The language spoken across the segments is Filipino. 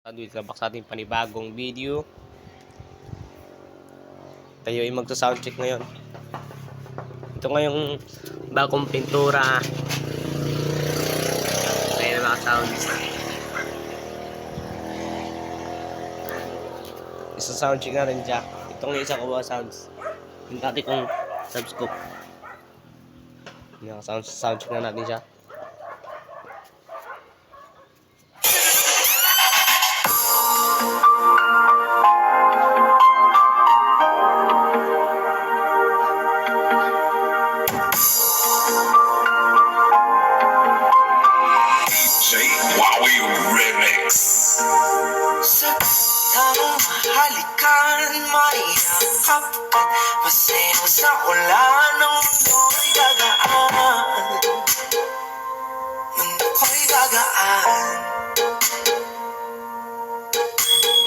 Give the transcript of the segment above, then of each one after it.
Welcome back sa ating panibagong video. Tayo ay magsa-soundcheck ngayon. Ito ngayong bagong pintura. Ayan ang mga sounds. Isa-soundcheck na rin siya. Itong isa ko ba sounds. Yung dati kong subscope. Yung soundcheck na natin siya. Sa tamang halikan, maiyakap at masaya sa ulan ng mundo'y gagaan. Mundo ko'y gagaan.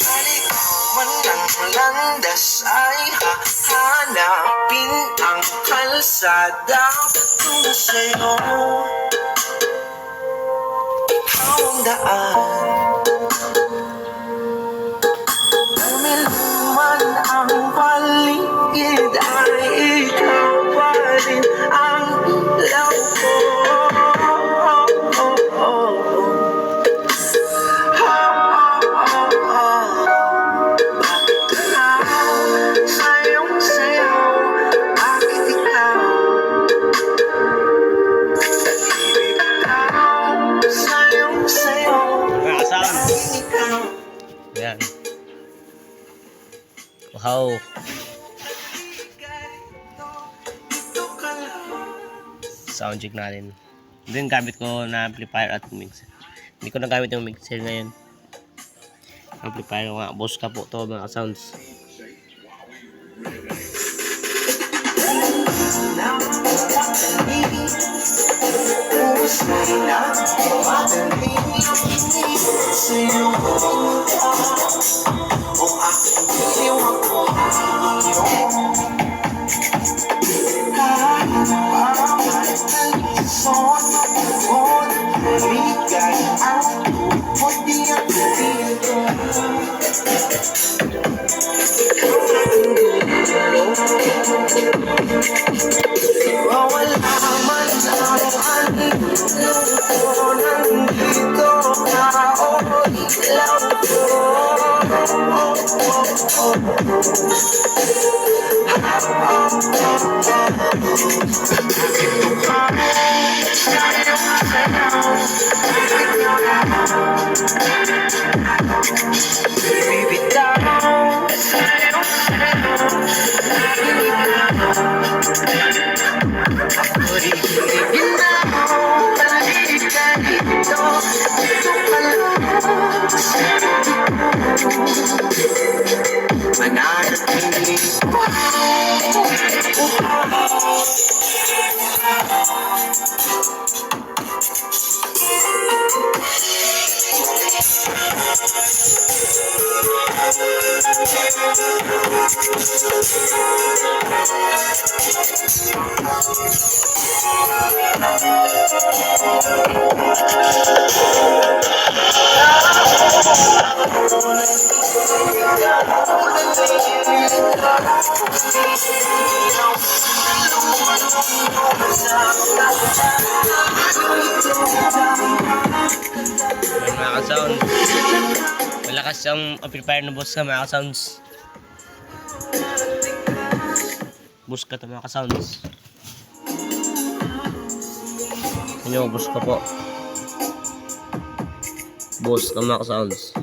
Baligaw man ng landas ay hahanapin ang kalsada patungo sa'yo. Ikaw ang daan. Lumiluman ang paligid ay ikaw pa rin ang ilaw ko. Bakit ka sayong sayaw? Bakit ikaw? Ibig ikaw sayong sayaw. Bakit ikaw? Ayan. Wow. Soundcheck natin. Ito yung gamit ko na amplifier at mixer. Hindi ko na gamit yung mixer ngayon. Amplifier ko nga. Boss ka po to mga sounds. Wala man ang anluto, nandito ka o ilaw ko. Bibitaw sa'yo, Pag-ibigin na ako, balik ka dito. Dito ka lang sa mananatili ko. Mga ka-sound. Malakas yung amplifier na boss ka mga ka-sounds. Boss ka to mga ka-sounds. Ano boss ka po. Boss ka mga ka-sounds.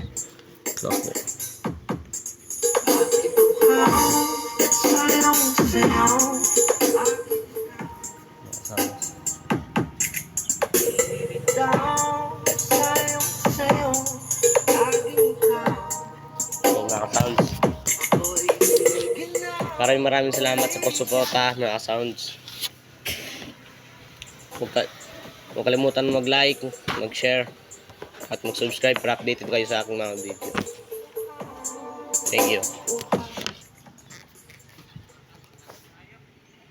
Loko. Maraming salamat sa pagsuporta mga sounds. Huwag kalimutan mag-like, mag-share at mag-subscribe para updated kayo sa aking mga video. Thank you.